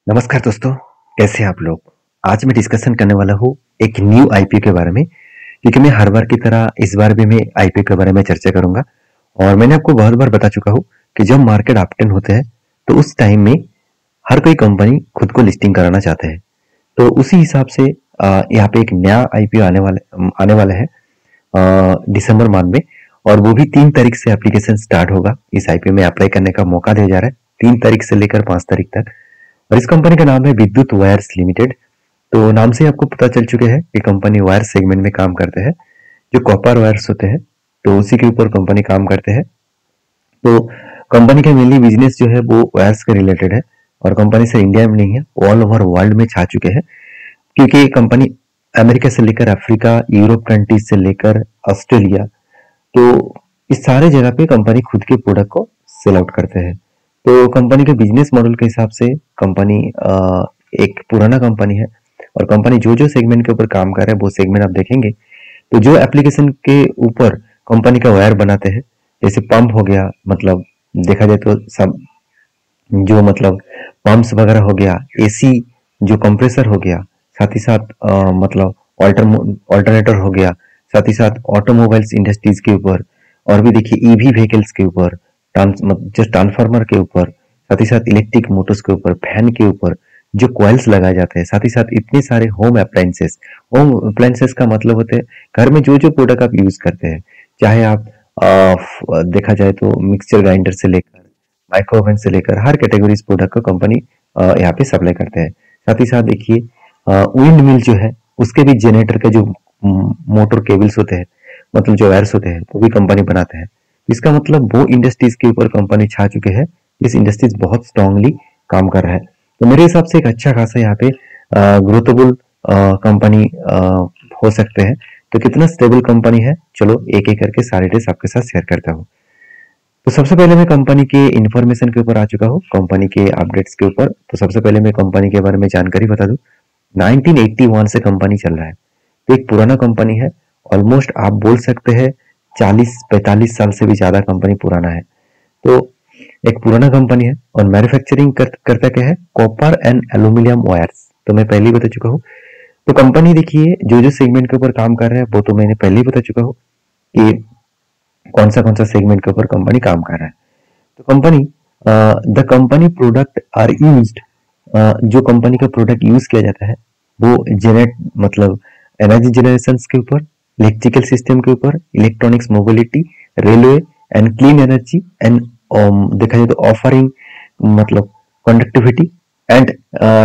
नमस्कार दोस्तों, कैसे हैं आप लोग? आज मैं डिस्कशन करने वाला हूँ एक न्यू आईपीओ के बारे में, क्योंकि मैं हर बार की तरह इस बार भी मैं आईपीओ के बारे में चर्चा करूंगा। और मैंने आपको बहुत बार बता चुका हूँ कि जब मार्केट अपट्रेंड होते हैं तो उस टाइम में हर कोई कंपनी खुद को लिस्टिंग कराना चाहते हैं। तो उसी हिसाब से यहाँ पे एक नया आईपीओ आने वाला है दिसंबर माह में। और वो भी 3 तारीख से एप्लीकेशन स्टार्ट होगा। इस आईपीओ में अप्लाई करने का मौका दिया जा रहा है 3 तारीख से लेकर 5 तारीख तक। और इस कंपनी का नाम है विद्युत वायर्स लिमिटेड। तो नाम से आपको पता चल चुके हैं कि कंपनी वायर सेगमेंट में काम करते हैं, जो कॉपर वायर्स होते हैं, तो उसी के ऊपर कंपनी काम करते हैं। तो कंपनी का मेनली बिजनेस जो है वो वायर्स के रिलेटेड है। और कंपनी से इंडिया में नहीं है, ऑल ओवर वर्ल्ड में छा चुके हैं, क्योंकि कंपनी अमेरिका से लेकर अफ्रीका, यूरोप कंट्रीज से लेकर ऑस्ट्रेलिया, तो इस सारे जगह पे कंपनी खुद के प्रोडक्ट को सेल आउट करते हैं। तो कंपनी के बिजनेस मॉडल के हिसाब से कंपनी एक पुराना कंपनी है। और कंपनी जो जो सेगमेंट के ऊपर काम कर रहा है वो सेगमेंट आप देखेंगे तो जो एप्लीकेशन के ऊपर कंपनी का वायर बनाते हैं, जैसे पंप हो गया, मतलब देखा जाए तो सब जो मतलब पंप्स वगैरह हो गया, एसी जो कंप्रेसर हो गया, साथ ही साथ मतलब ऑल्टरनेटर हो गया, साथ ही साथ ऑटोमोबाइल्स इंडस्ट्रीज के ऊपर, और भी देखिए ईवी व्हीकल्स के ऊपर, जस्ट ट्रांसफार्मर के ऊपर, साथ ही साथ इलेक्ट्रिक मोटर्स के ऊपर, फैन के ऊपर जो कॉइल्स लगाए जाते हैं, साथ ही साथ इतने सारे होम अप्लायंसेस का मतलब होते हैं घर में जो जो प्रोडक्ट आप यूज करते हैं, चाहे आप देखा जाए तो मिक्सचर ग्राइंडर से लेकर माइक्रोवेव से लेकर हर कैटेगरीज प्रोडक्ट को कंपनी यहाँ पे सप्लाई करते हैं। साथ ही साथ देखिए विंड मिल जो है उसके भी जनरेटर के जो मोटर केबल्स होते हैं, मतलब जो वायर्स होते हैं, वो भी कंपनी बनाते हैं। इसका मतलब वो इंडस्ट्रीज के ऊपर कंपनी छा चुके हैं। इस इंडस्ट्रीज बहुत स्ट्रांगली काम कर रहा है। तो मेरे हिसाब से एक अच्छा खासा यहाँ पे ग्रोथेबल कंपनी हो सकते हैं। तो कितना स्टेबल कंपनी है, चलो एक एक करके सारे डिटेल्स आपके साथ शेयर करता हूँ। तो सबसे पहले मैं कंपनी के इंफॉर्मेशन के ऊपर आ चुका हूँ, कंपनी के अपडेट्स के ऊपर। तो सबसे पहले मैं कंपनी के बारे में जानकारी बता दूं। 1981 से कंपनी चल रहा है, तो एक पुराना कंपनी है। ऑलमोस्ट आप बोल सकते हैं 40-45 साल से भी ज्यादा कंपनी पुराना है। तो एक पुराना कंपनी है और मैन्युफैक्चरिंग करता क्या है, कॉपर एंड एल्यूमिनियम वायर्स। तो मैं पहले ही बता चुका हूँ। तो कंपनी देखिए जो जो सेगमेंट के ऊपर काम कर रहा है वो तो मैंने पहले ही बता चुका हूँ कि कौन सा सेगमेंट के ऊपर कंपनी काम कर रहा है। तो company the company product are used, जो कंपनी का प्रोडक्ट यूज किया जाता है वो जनरेट मतलब एनर्जी जनरेशन के ऊपर, इलेक्ट्रिकल सिस्टम के ऊपर, electronics mobility, railway and clean energy and देखा जाए तो ऑफरिंग मतलब conductivity and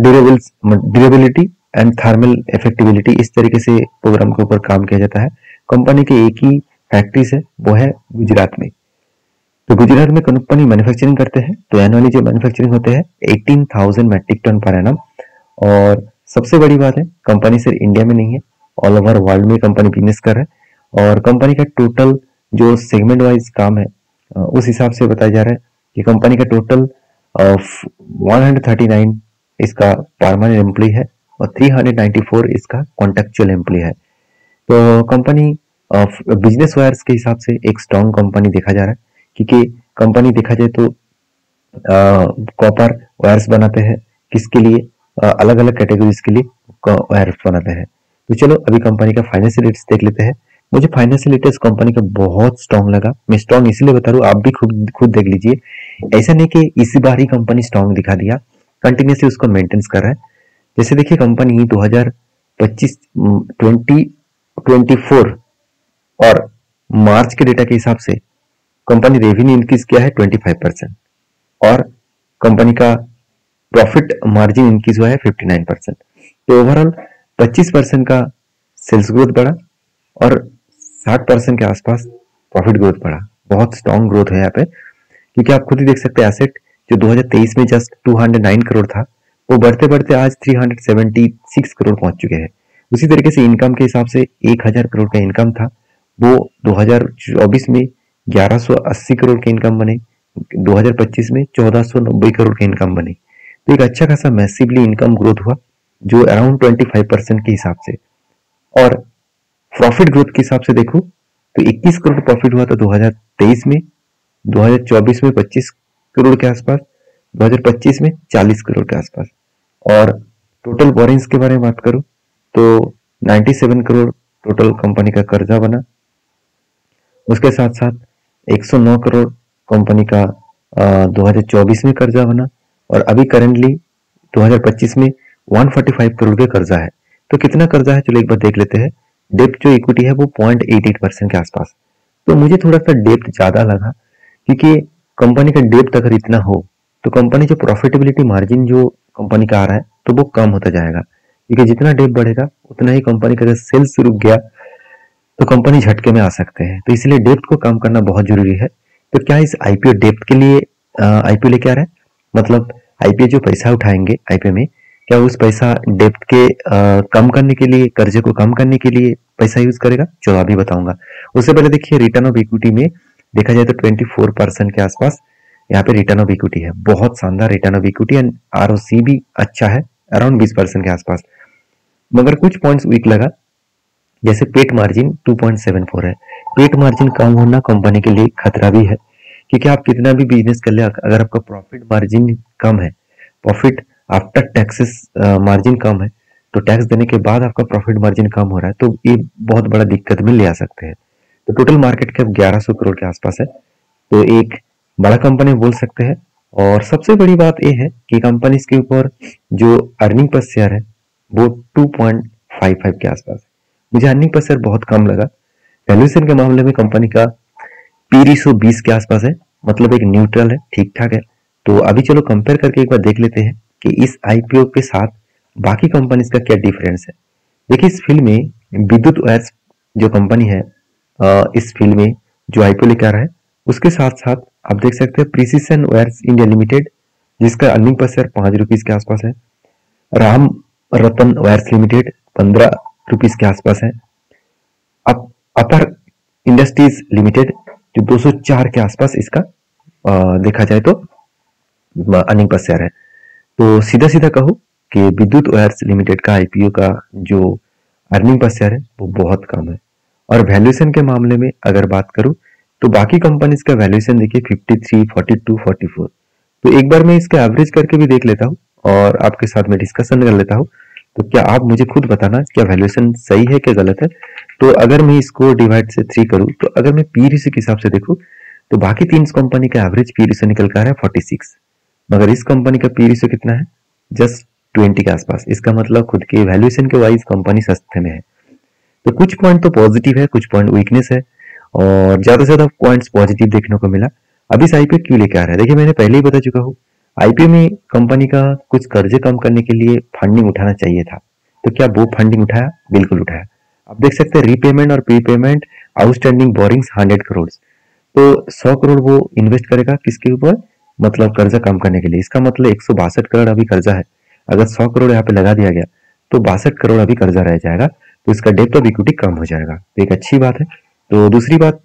durability and thermal effectivity, इस तरीके से प्रोग्राम के ऊपर काम किया जाता है। कंपनी के एक ही फैक्ट्रीज है, वो है गुजरात में। तो गुजरात में कंपनी मैन्युफैक्चरिंग करते हैं। तो एनुअली जो मैन्युफैक्चरिंग होते हैं 18,000 मेट्रिक टन पर एनम। और सबसे बड़ी बात है, कंपनी सिर्फ इंडिया में नहीं है, ऑल ओवर वर्ल्ड में कंपनी बिजनेस कर रहा है। और कंपनी का टोटल जो सेगमेंट वाइज काम है उस हिसाब से बताया जा रहा है कि कंपनी का टोटल 139 इसका परमानेंट एम्प्लॉय है और 394 इसका कॉन्ट्रेक्चुअल एम्प्लॉय है। तो कंपनी बिजनेस वायर्स के हिसाब से एक स्ट्रॉन्ग कंपनी देखा जा रहा है, क्योंकि कंपनी देखा जाए तो कॉपर वायर्स बनाते हैं, किसके लिए, अलग अलग कैटेगरीज के लिए वायर्स बनाते हैं। तो चलो अभी कंपनी का फाइनेंशियल रेट्स देख लेते हैं। मुझे फाइनेंशियल रेट्स कंपनी का बहुत स्ट्रॉन्ग लगा। मैं स्ट्रॉन्ग इसलिए बता रहा हूँ, आप भी खुद खुद देख लीजिए। ऐसा नहीं कि इसी बार ही कंपनी स्ट्रॉन्ग दिखा दिया, कंटिन्यूसली उसको मेंटेन कर रहा है। जैसे देखिए कंपनी 2025 2024 और मार्च के डेटा के हिसाब से कंपनी रेवेन्यू इंक्रीज किया है 25% और कंपनी का प्रॉफिट मार्जिन इंक्रीज हुआ है 59%। तो ओवरऑल 25% का सेल्स ग्रोथ बढ़ा और 60% के आसपास प्रॉफिट ग्रोथ बढ़ा। बहुत स्ट्रॉन्ग ग्रोथ है यहाँ पे, क्योंकि आप खुद ही देख सकते हैं एसेट जो 2023 में जस्ट 209 करोड़ था, वो बढ़ते बढ़ते आज 376 करोड़ पहुंच चुके हैं। उसी तरीके से इनकम के हिसाब से 1000 करोड़ का इनकम था, वो 2024 में 1180 करोड़ के इनकम बने, 2025 में 1490 करोड़ के इनकम बने। तो एक अच्छा खासा मैसिवली इनकम ग्रोथ हुआ, जो अराउंड 25% के हिसाब से। और प्रॉफिट ग्रोथ के हिसाब से देखो तो 21 करोड़ प्रॉफिट हुआ था 2023 में, 2024 में 25 करोड़ के आसपास, 2025 में 40 करोड़ के आसपास। और टोटल बोरिंग्स के बारे में बात करूं तो 97 करोड़ टोटल कंपनी का कर्जा बना। उसके साथ साथ 109 करोड़ कंपनी का 2024 में कर्जा बना, और अभी करेंटली 2025 में 145 करोड़ के कर्जा है। तो कितना कर्जा है चलो एक बार देख लेते हैं। डेप्थ जो इक्विटी है वो 0.88% के आसपास। तो मुझे थोड़ा सा डेप्थ ज्यादा लगा, क्योंकि कंपनी का डेप्थ अगर इतना हो तो कंपनी जो प्रॉफिटेबिलिटी मार्जिन जो कंपनी का आ रहा है तो वो कम होता जाएगा, क्योंकि जितना डेप्थ बढ़ेगा उतना ही कंपनी का अगर सेल्स रुक गया तो कंपनी झटके में आ सकते हैं। तो इसलिए डेप्थ को कम करना बहुत जरूरी है। तो क्या इस आईपीओ डेप्थ के लिए आईपीओ लेके आ रहा है, मतलब आईपीओ जो पैसा उठाएंगे आईपीओ में, क्या उस पैसा डेप्थ के कम करने के लिए, कर्जे को कम करने के लिए पैसा यूज करेगा? चलो अभी बताऊंगा। उससे पहले देखिए रिटर्न ऑफ इक्विटी में देखा जाए तो 24% के आसपास यहाँ पे रिटर्न ऑफ इक्विटी है। बहुत शानदार return of equity, and ROC भी अच्छा है, अराउंड 20% के आसपास। मगर कुछ पॉइंट्स वीक लगा, जैसे पेट मार्जिन 2.74 है। पेट मार्जिन कम होना कंपनी के लिए खतरा भी है, क्योंकि आप कितना भी बिजनेस कर ले, अगर आपका प्रॉफिट मार्जिन कम है, प्रॉफिट आफ्टर टैक्सेस मार्जिन कम है, तो टैक्स देने के बाद आपका प्रॉफिट मार्जिन कम हो रहा है, तो ये बहुत बड़ा दिक्कत में ले आ सकते हैं। तो टोटल मार्केट कैप 1100 करोड़ के आसपास है, तो एक बड़ा कंपनी बोल सकते हैं। और सबसे बड़ी बात यह है कि कंपनी के ऊपर जो अर्निंग पर शेयर है वो 2.55 के आसपास है। मुझे अर्निंग पर शेयर बहुत कम लगा। वैल्यूएशन के मामले में कंपनी का पी रेशियो 20 के आसपास है, मतलब एक न्यूट्रल है, ठीक ठाक है। तो अभी चलो कंपेयर करके एक बार देख लेते हैं कि इस आईपीओ के साथ बाकी कंपनीज का क्या डिफरेंस है। देखिए इस फील्ड में विद्युत वायर्स जो कंपनी है, इस फील्ड में जो आईपीओ लेकर आ रहा है, उसके साथ साथ आप देख सकते हैं प्रिसीशन वायर्स इंडिया लिमिटेड, जिसका अर्निंग पर शेयर 5 रुपीज के आसपास है। राम रतन वायर्स लिमिटेड 15 रुपीज के आसपास है। अपर इंडस्ट्रीज लिमिटेड जो 204 के आसपास इसका देखा जाए तो अर्निंग पर शेयर है। तो सीधा सीधा कहूँ कि विद्युत वायर्स लिमिटेड का आईपीओ का जो अर्निंग पर शेयर है वो बहुत कम है। और वैल्यूएशन के मामले में अगर बात करूं तो बाकी कंपनीज का वैल्यूएशन देखिए 53, 42, 44। तो एक बार मैं इसके एवरेज करके भी देख लेता हूं और आपके साथ में डिस्कशन कर लेता हूं। तो क्या आप मुझे खुद बताना क्या वैल्यूएशन सही है क्या गलत है। तो अगर मैं इसको डिवाइड से 3 करूं, तो अगर मैं पी रेशियो के हिसाब से देखूं तो बाकी 3 कंपनी का एवरेज पी रेशियो निकल कर आ रहा है 46, मगर इस कंपनी का पी रेशियो कितना है? जस्ट 20 के आसपास। इसका मतलब खुद के वैल्यूएशन के वाइज कंपनी सस्ते में है। तो कुछ पॉइंट तो पॉजिटिव है, कुछ पॉइंट वीकनेस है, और ज्यादा से ज्यादा पॉइंट्स पॉजिटिव देखने को मिला। अब इस आईपीओ क्यों लेके आ रहा है, देखिए मैंने पहले ही बता चुका हूँ, आईपीओ में कंपनी का कुछ कर्जे कम करने के लिए फंडिंग उठाना चाहिए था। तो क्या वो फंडिंग उठाया? बिल्कुल उठाया। आप देख सकते हैं रीपेमेंट और प्रीपेमेंट आउटस्टैंडिंग बोरिंग्स 100 करोड़। तो 100 करोड़ वो इन्वेस्ट करेगा किसके ऊपर? मतलब कर्जा कम करने के लिए। इसका मतलब 162 करोड़ अभी कर्जा है। अगर 100 करोड़ यहाँ पे लगा दिया गया तो 62 करोड़ अभी कर्जा रह जाएगा, तो इसका डेप्थ ऑफ इक्विटी कम हो जाएगा, तो एक अच्छी बात है। तो दूसरी बात,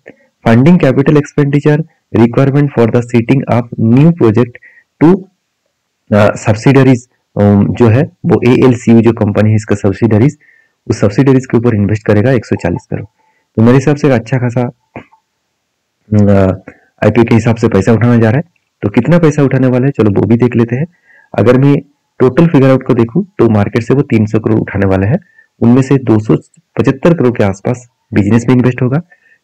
funding capital expenditure requirement for the setting of new project to subsidiaries जो है वो एएलसीयू जो कंपनी है इसका सब्सिडरीज, उस सब्सिडरीज के ऊपर इन्वेस्ट करेगा 140 करोड़। तो मेरे हिसाब से अच्छा खासा आईपीओ के हिसाब से पैसा उठाना जा रहा है। तो कितना पैसा उठाने वाला है चलो वो भी देख लेते हैं। अगर मैं टोटल फिगर आउट को देखूं तो मार्केट से वो 300 करोड़ उठाने वाला है। उनमें से 275 करोड़ के आसपास बिजनेस में इन्वेस्ट होगा,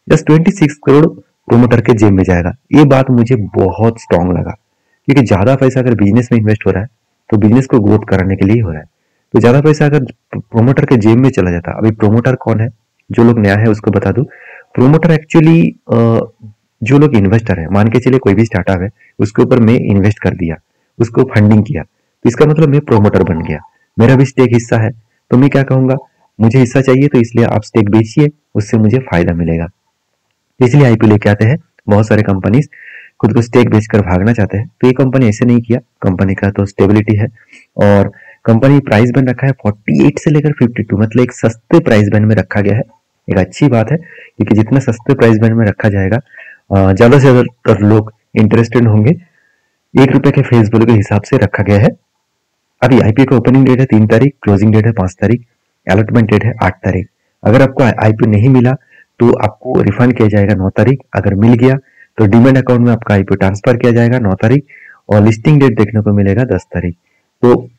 जस्ट 26 करोड़ प्रोमोटर के जेब में जाएगा। ये बात मुझे बहुत स्ट्रांग लगा, क्योंकि ज्यादा पैसा अगर बिजनेस में इन्वेस्ट हो रहा है तो बिजनेस को ग्रोथ कराने के लिए हो रहा है। तो ज्यादा पैसा अगर प्रोमोटर के जेब में चला जाता, अभी प्रोमोटर कौन है, जो लोग नया है उसको बता दूं, प्रोमोटर एक्चुअली जो लोग इन्वेस्टर है, मान के चलिए कोई भी स्टार्टअप है उसके ऊपर मैं इन्वेस्ट कर दिया, उसको फंडिंग किया, तो इसका मतलब मैं प्रोमोटर बन गया, मेरा भी स्टेक हिस्सा है। तो मैं क्या कहूंगा, मुझे हिस्सा चाहिए तो इसलिए आप स्टेक बेचिए, उससे मुझे फायदा मिलेगा। इसलिए आईपीओ लेके आते हैं बहुत सारे कंपनीज, खुद को स्टेक बेचकर भागना चाहते हैं। तो ये कंपनी ऐसे नहीं किया, कंपनी का तो स्टेबिलिटी है। और कंपनी प्राइस बैंड रखा है 48 से लेकर 52, मतलब एक सस्ते प्राइस बैंड में रखा गया है। एक अच्छी बात है, क्योंकि जितना सस्ते प्राइस बैंड में रखा जाएगा ज्यादा से ज्यादा लोग इंटरेस्टेड होंगे। 1 रुपए के फेस वैल्यू के हिसाब से रखा गया है। अभी आईपीओ का ओपनिंग डेट है 3 तारीख, क्लोजिंग डेट है 5 तारीख, अलॉटमेंट डेट है 8 तारीख। अगर आपको आईपीओ नहीं मिला तो आपको रिफंड किया जाएगा 9 तारीख। अगर मिल गया तो डीमैट अकाउंट में आपका आईपीओ ट्रांसफर किया जाएगा 9 तारीख, और लिस्टिंग डेट देखने को मिलेगा 10 तारीख। तो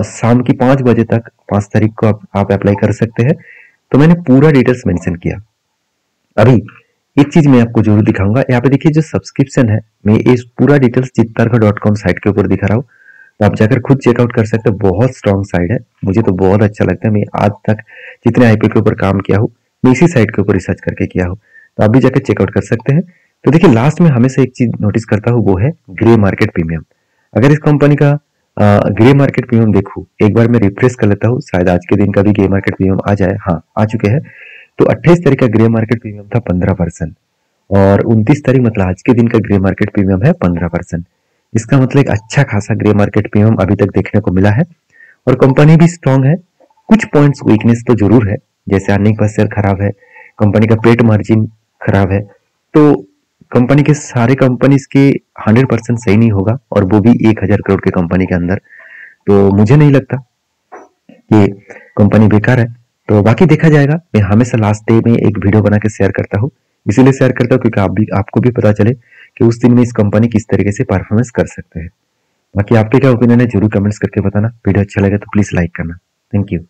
शाम की 5 बजे तक 5 तारीख को आप अप्लाई कर सकते हैं। तो मैंने पूरा डिटेल्स मेंशन किया। अभी एक चीज मैं आपको जरूर दिखाऊंगा, यहाँ पे देखिए जो सब्सक्रिप्शन है, मैं इस पूरा डिटेल्स चित्तरका.com साइट के ऊपर दिखा रहा हूँ, तो आप जाकर खुद चेकआउट कर सकते हो। बहुत स्ट्रॉन्ग साइट है, मुझे तो बहुत अच्छा लगता है। मैं आज तक जितने आईपीओ के ऊपर काम किया हूँ, मैं इसी साइट के ऊपर रिसर्च करके किया हूँ, तो आप भी जाकर चेकआउट कर सकते हैं। तो देखिए लास्ट में हमेशा एक चीज नोटिस करता हूँ, वो है ग्रे मार्केट प्रीमियम। अगर इस कंपनी का ग्रे मार्केट प्रीमियम देखूं, एक बार मैं रिफ्रेश कर लेता हूँ, शायद आज के दिन का भी ग्रे मार्केट प्रीमियम आ जाए। हाँ, आ चुके हैं। तो 28 तारीख का ग्रे मार्केट प्रीमियम था 15%, और 29 तारीख मतलब आज के दिन का ग्रे मार्केट प्रीमियम है 15%। इसका मतलब एक अच्छा खासा ग्रे मार्केट प्रीमियम अभी तक देखने को मिला है, और कंपनी भी स्ट्रांग है। कुछ पॉइंट्स वीकनेस तो जरूर है, जैसे अर्निंग पर शेयर खराब है, कंपनी का पेट मार्जिन खराब है। तो कंपनी के सारे कंपनीज के 100% सही नहीं होगा, और वो भी 1000 करोड़ के कंपनी के अंदर। तो मुझे नहीं लगता कि कंपनी बेकार है। तो बाकी देखा जाएगा। मैं हमेशा लास्ट डे में एक वीडियो बना के शेयर करता हूँ, इसीलिए शेयर करता हूँ क्योंकि आपको भी पता चले कि उस दिन में इस कंपनी किस तरीके से परफॉर्मेंस कर सकते हैं। बाकी आपके क्या ओपिनियन है जरूर कमेंट्स करके बताना। वीडियो अच्छा लगे तो प्लीज लाइक करना। Thank you.